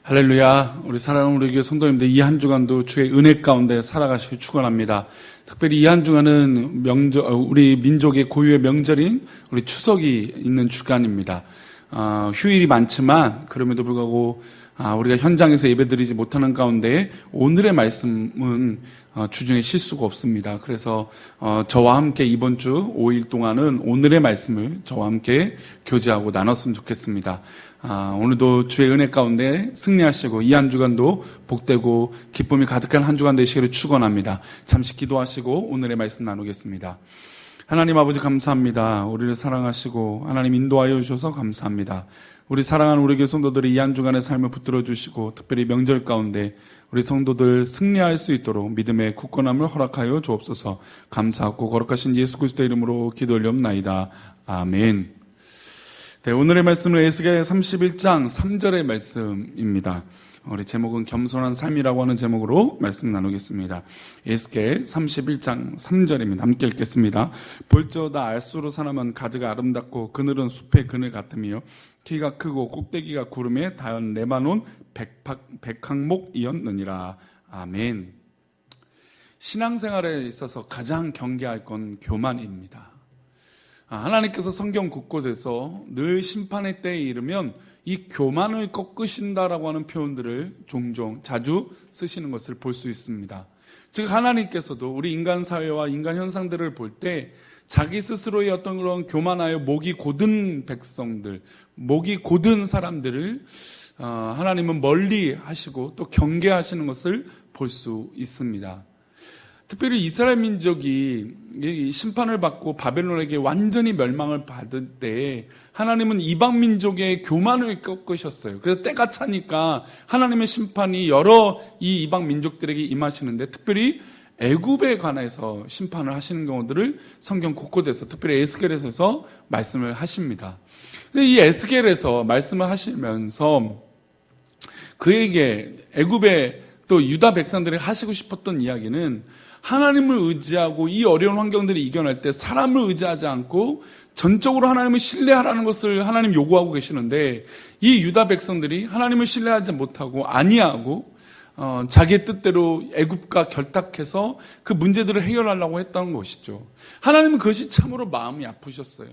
할렐루야. 우리 사랑하는 우리 교회 성도님들, 이 한 주간도 주의 은혜 가운데 살아가시길 축원합니다. 특별히 이 한 주간은 우리 민족의 고유의 명절인 우리 추석이 있는 주간입니다. 휴일이 많지만 그럼에도 불구하고 우리가 현장에서 예배드리지 못하는 가운데 오늘의 말씀은 주중에 쉴 수가 없습니다. 그래서 저와 함께 이번 주 5일 동안은 오늘의 말씀을 저와 함께 교제하고 나눴으면 좋겠습니다. 오늘도 주의 은혜 가운데 승리하시고 이 한 주간도 복되고 기쁨이 가득한 한 주간 되시기를 축원합니다. 잠시 기도하시고 오늘의 말씀 나누겠습니다. 하나님 아버지 감사합니다. 우리를 사랑하시고 하나님 인도하여 주셔서 감사합니다. 우리 사랑하는 우리 교회 성도들이 이 한 주간의 삶을 붙들어 주시고 특별히 명절 가운데 우리 성도들 승리할 수 있도록 믿음의 굳건함을 허락하여 주옵소서. 감사하고 거룩하신 예수 그리스도의 이름으로 기도 올리옵나이다. 아멘. 네, 오늘의 말씀은 에스겔 31장 3절의 말씀입니다. 우리 제목은 겸손한 삶이라고 하는 제목으로 말씀 나누겠습니다. 에스겔 31장 3절입니다. 함께 읽겠습니다. 볼지어다 알수로 사람은 가지가 아름답고 그늘은 숲의 그늘 같으며 키가 크고 꼭대기가 구름에 닿은 레바논 백항목이었느니라. 아멘. 신앙생활에 있어서 가장 경계할 건 교만입니다. 하나님께서 성경 곳곳에서 늘 심판의 때에 이르면 이 교만을 꺾으신다라고 하는 표현들을 종종 자주 쓰시는 것을 볼 수 있습니다. 즉 하나님께서도 우리 인간 사회와 인간 현상들을 볼 때 자기 스스로의 어떤 그런 교만하여 목이 곧은 백성들, 목이 곧은 사람들을 하나님은 멀리 하시고 또 경계하시는 것을 볼 수 있습니다. 특별히 이스라엘 민족이 심판을 받고 바벨론에게 완전히 멸망을 받을 때 하나님은 이방 민족의 교만을 꺾으셨어요. 그래서 때가 차니까 하나님의 심판이 여러 이 이방 민족들에게 임하시는데 특별히 애굽에 관해서 심판을 하시는 경우들을 성경 곳곳에서 특별히 에스겔에서 말씀을 하십니다. 근데 이 에스겔에서 말씀을 하시면서 그에게 애굽의 또 유다 백성들이 하시고 싶었던 이야기는 하나님을 의지하고 이 어려운 환경들을 이겨낼 때 사람을 의지하지 않고 전적으로 하나님을 신뢰하라는 것을 하나님 요구하고 계시는데 이 유다 백성들이 하나님을 신뢰하지 못하고 아니하고 자기의 뜻대로 애굽과 결탁해서 그 문제들을 해결하려고 했던 것이죠. 하나님은 그것이 참으로 마음이 아프셨어요.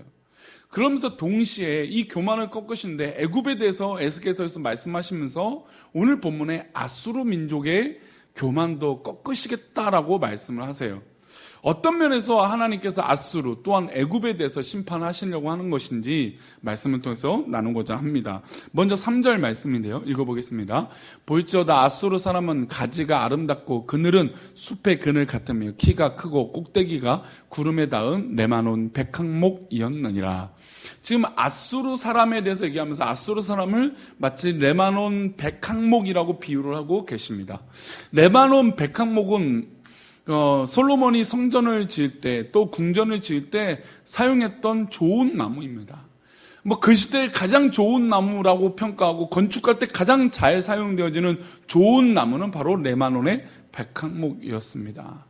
그러면서 동시에 이 교만을 꺾으시는데 애굽에 대해서 에스겔서에서 말씀하시면서 오늘 본문에 아수르 민족의 교만도 꺾으시겠다라고 말씀을 하세요. 어떤 면에서 하나님께서 아수르 또한 애굽에 대해서 심판하시려고 하는 것인지 말씀을 통해서 나누고자 합니다. 먼저 3절 말씀인데요. 읽어보겠습니다. 볼지어다 아수르 사람은 가지가 아름답고 그늘은 숲의 그늘 같으며 키가 크고 꼭대기가 구름에 닿은 레바논 백항목이었느니라. 지금 아수르 사람에 대해서 얘기하면서 아수르 사람을 마치 레바논 백항목이라고 비유를 하고 계십니다. 레바논 백항목은 솔로몬이 성전을 지을 때 또 궁전을 지을 때 사용했던 좋은 나무입니다. 그 시대에 가장 좋은 나무라고 평가하고 건축할 때 가장 잘 사용되어지는 좋은 나무는 바로 레바논의 백항목이었습니다.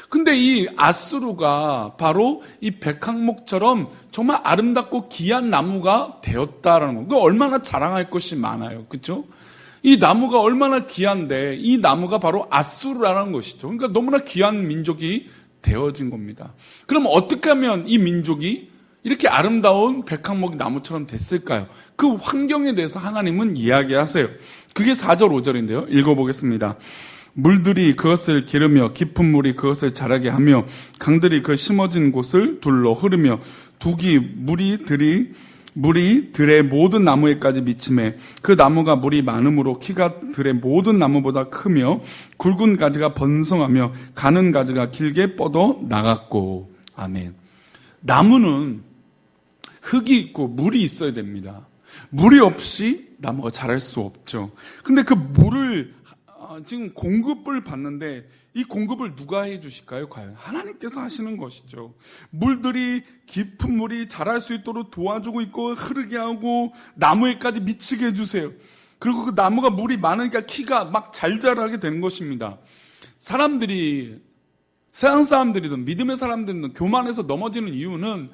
근데 이 아수르가 바로 이 백항목처럼 정말 아름답고 귀한 나무가 되었다라는 거. 얼마나 자랑할 것이 많아요. 그렇죠? 이 나무가 얼마나 귀한데 이 나무가 바로 아수르라는 것이죠. 그러니까 너무나 귀한 민족이 되어진 겁니다. 그럼 어떻게 하면 이 민족이 이렇게 아름다운 백항목 나무처럼 됐을까요? 그 환경에 대해서 하나님은 이야기하세요. 그게 4절 5절인데요. 읽어보겠습니다. 물들이 그것을 기르며 깊은 물이 그것을 자라게 하며 강들이 그 심어진 곳을 둘러 흐르며 물이 들의 모든 나무에까지 미치매 그 나무가 물이 많으므로 키가 들의 모든 나무보다 크며 굵은 가지가 번성하며 가는 가지가 길게 뻗어 나갔고. 아멘. 나무는 흙이 있고 물이 있어야 됩니다. 물이 없이 나무가 자랄 수 없죠. 근데 그 물을 지금 공급을 받는데 이 공급을 누가 해 주실까요? 과연 하나님께서 하시는 것이죠. 물들이 깊은 물이 자랄 수 있도록 도와주고 있고 흐르게 하고 나무에까지 미치게 해주세요. 그리고 그 나무가 물이 많으니까 키가 막 잘 자라게 되는 것입니다. 사람들이 세상 사람들이든 믿음의 사람들이든 교만해서 넘어지는 이유는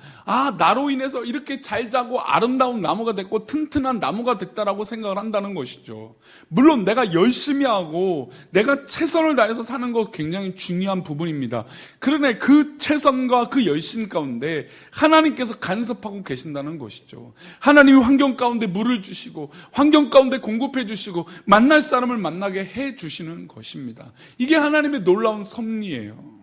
나로 인해서 이렇게 잘 자고 아름다운 나무가 됐고 튼튼한 나무가 됐다라고 생각을 한다는 것이죠. 물론 내가 열심히 하고 내가 최선을 다해서 사는 거 굉장히 중요한 부분입니다. 그러나 그 최선과 그 열심 가운데 하나님께서 간섭하고 계신다는 것이죠. 하나님이 환경 가운데 물을 주시고 환경 가운데 공급해 주시고 만날 사람을 만나게 해 주시는 것입니다. 이게 하나님의 놀라운 섭리예요.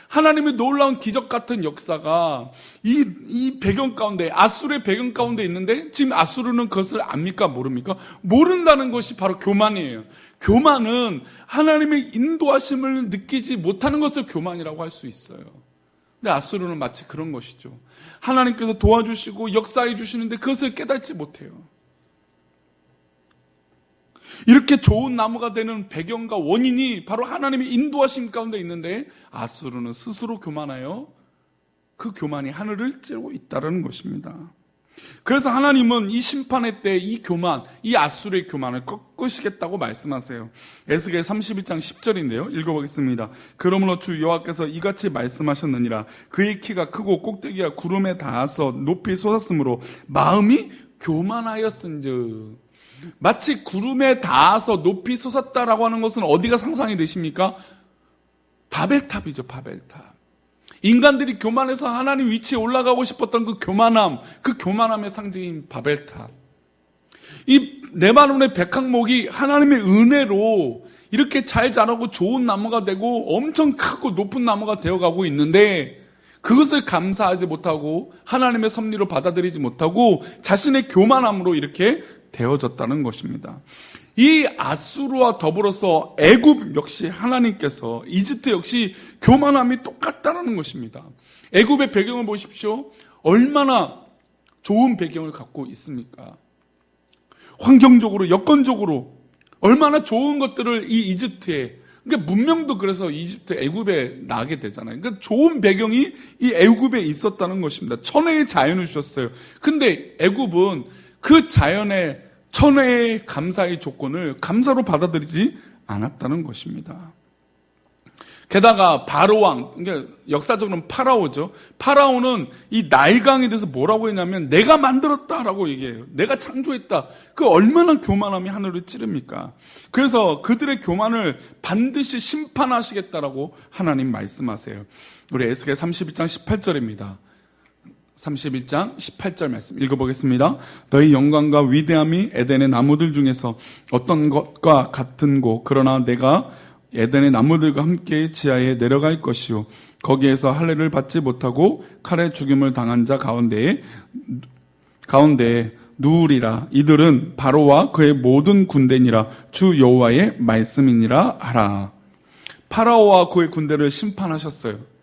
하나님의 놀라운 기적 같은 역사가 이 배경 가운데, 아수르의 배경 가운데 있는데 지금 아수르는 그것을 압니까? 모릅니까? 모른다는 것이 바로 교만이에요. 교만은 하나님의 인도하심을 느끼지 못하는 것을 교만이라고 할 수 있어요. 근데 아수르는 마치 그런 것이죠. 하나님께서 도와주시고 역사해 주시는데 그것을 깨닫지 못해요. 이렇게 좋은 나무가 되는 배경과 원인이 바로 하나님의 인도하심 가운데 있는데 아수르는 스스로 교만하여 그 교만이 하늘을 찌르고 있다는 것입니다. 그래서 하나님은 이 심판의 때 이 교만, 이 아수르의 교만을 꺾으시겠다고 말씀하세요. 에스겔 31장 10절인데요. 읽어보겠습니다. 그러므로 주 여호와께서 이같이 말씀하셨느니라. 그의 키가 크고 꼭대기가 구름에 닿아서 높이 솟았으므로 마음이 교만하였은즉. 마치 구름에 닿아서 높이 솟았다라고 하는 것은 어디가 상상이 되십니까? 바벨탑이죠. 바벨탑. 인간들이 교만해서 하나님 위치에 올라가고 싶었던 그 교만함의 상징인 바벨탑. 이 레바논의 백항목이 하나님의 은혜로 이렇게 잘 자라고 좋은 나무가 되고 엄청 크고 높은 나무가 되어가고 있는데 그것을 감사하지 못하고 하나님의 섭리로 받아들이지 못하고 자신의 교만함으로 이렇게 되어졌다는 것입니다. 이 아수르와 더불어서 애굽 역시 하나님께서 이집트 역시 교만함이 똑같다는 것입니다. 애굽의 배경을 보십시오. 얼마나 좋은 배경을 갖고 있습니까? 환경적으로 여건적으로 얼마나 좋은 것들을 이 이집트에, 그러니까 문명도 그래서 이집트 애굽에 나게 되잖아요. 그러니까 좋은 배경이 이 애굽에 있었다는 것입니다. 천혜의 자연을 주셨어요. 근데 애굽은 그 자연의 천혜의 감사의 조건을 감사로 받아들이지 않았다는 것입니다. 게다가 바로왕, 그러니까 역사적으로는 파라오죠. 파라오는 이 나일강에 대해서 뭐라고 했냐면 내가 만들었다라고 얘기해요. 내가 창조했다. 그 얼마나 교만함이 하늘을 찌릅니까? 그래서 그들의 교만을 반드시 심판하시겠다라고 하나님 말씀하세요. 우리 에스겔 31장 18절입니다. 31장 18절 말씀 읽어보겠습니다. 너희 영광과 위대함이 에덴의 나무들 중에서 어떤 것과 같은고 그러나 내가 에덴의 나무들과 함께 지하에 내려갈 것이요 거기에서 할례를 받지 못하고 칼에 죽임을 당한 자 가운데에 누우리라. 이들은 바로와 그의 모든 군대니라. 주 여호와의 말씀이니라 하라. 파라오와 그의 군대를 심판하셨어요.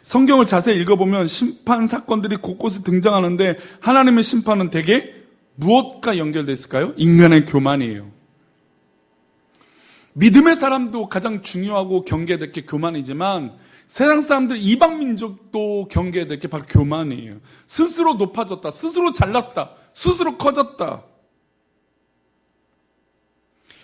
성경을 자세히 읽어보면 심판 사건들이 곳곳에 등장하는데 하나님의 심판은 대개 무엇과 연결되어 있을까요? 인간의 교만이에요. 믿음의 사람도 가장 중요하고 경계해야 될 게 교만이지만 세상 사람들, 이방 민족도 경계해야 될 게 바로 교만이에요. 스스로 높아졌다, 스스로 잘났다, 스스로 커졌다.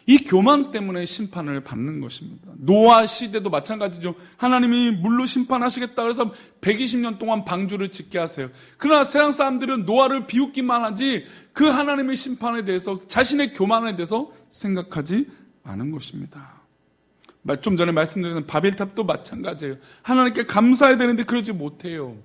이 교만 때문에 심판을 받는 것입니다. 노아 시대도 마찬가지죠. 하나님이 물로 심판하시겠다 그래서 120년 동안 방주를 짓게 하세요. 그러나 세상 사람들은 노아를 비웃기만 하지 그 하나님의 심판에 대해서, 자신의 교만에 대해서 생각하지 않은 것입니다. 좀 전에 말씀드린 바벨탑도 마찬가지예요. 하나님께 감사해야 되는데 그러지 못해요.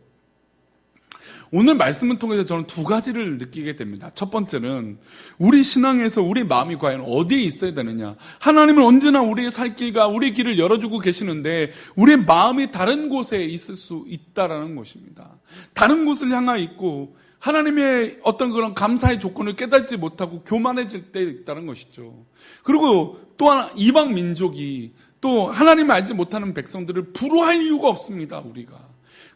오늘 말씀을 통해서 저는 두 가지를 느끼게 됩니다. 첫 번째는 우리 신앙에서 우리 마음이 과연 어디에 있어야 되느냐. 하나님은 언제나 우리의 살 길과 우리의 길을 열어주고 계시는데 우리의 마음이 다른 곳에 있을 수 있다는 것입니다. 다른 곳을 향하여 있고 하나님의 어떤 그런 감사의 조건을 깨닫지 못하고 교만해질 때 있다는 것이죠. 그리고 또한 이방 민족이 또 하나님을 알지 못하는 백성들을 부러워할 이유가 없습니다. 우리가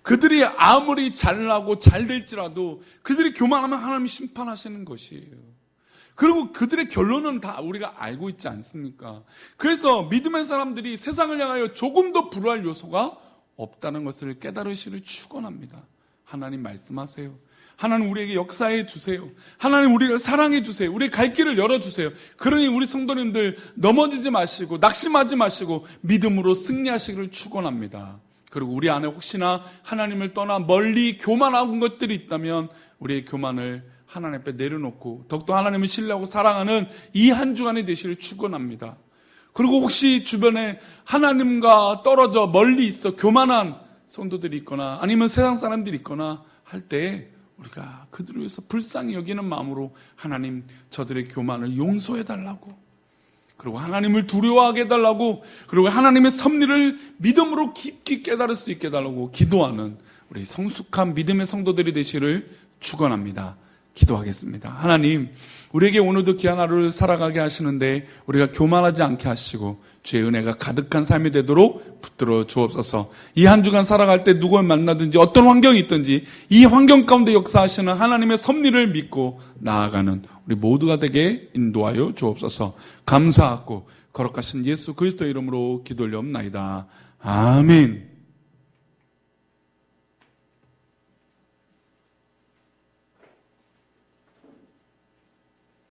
그들이 아무리 잘나고 잘 될지라도 그들이 교만하면 하나님이 심판하시는 것이에요. 그리고 그들의 결론은 다 우리가 알고 있지 않습니까? 그래서 믿음의 사람들이 세상을 향하여 조금 더 불화할 요소가 없다는 것을 깨달으시를 축원합니다. 하나님 말씀하세요. 하나님 우리에게 역사해 주세요. 하나님 우리를 사랑해 주세요. 우리의 갈 길을 열어주세요. 그러니 우리 성도님들 넘어지지 마시고 낙심하지 마시고 믿음으로 승리하시기를 축원합니다. 그리고 우리 안에 혹시나 하나님을 떠나 멀리 교만한 것들이 있다면 우리의 교만을 하나님 앞에 내려놓고 더욱더 하나님을 신뢰하고 사랑하는 이 한 주간이 되시기를 축원합니다. 그리고 혹시 주변에 하나님과 떨어져 멀리 있어 교만한 성도들이 있거나 아니면 세상 사람들이 있거나 할 때 우리가 그들을 위해서 불쌍히 여기는 마음으로 하나님 저들의 교만을 용서해 달라고, 그리고 하나님을 두려워하게 해달라고, 그리고 하나님의 섭리를 믿음으로 깊이 깨달을 수 있게 해달라고 기도하는 우리 성숙한 믿음의 성도들이 되시기를 축원합니다. 기도하겠습니다. 하나님, 우리에게 오늘도 귀한 하루를 살아가게 하시는데 우리가 교만하지 않게 하시고 주의 은혜가 가득한 삶이 되도록 붙들어 주옵소서. 이 한 주간 살아갈 때 누구를 만나든지 어떤 환경이 있든지 이 환경 가운데 역사하시는 하나님의 섭리를 믿고 나아가는 우리 모두가 되게 인도하여 주옵소서. 감사하고 거룩하신 예수 그리스도 이름으로 기도 올려옵나이다. 아멘.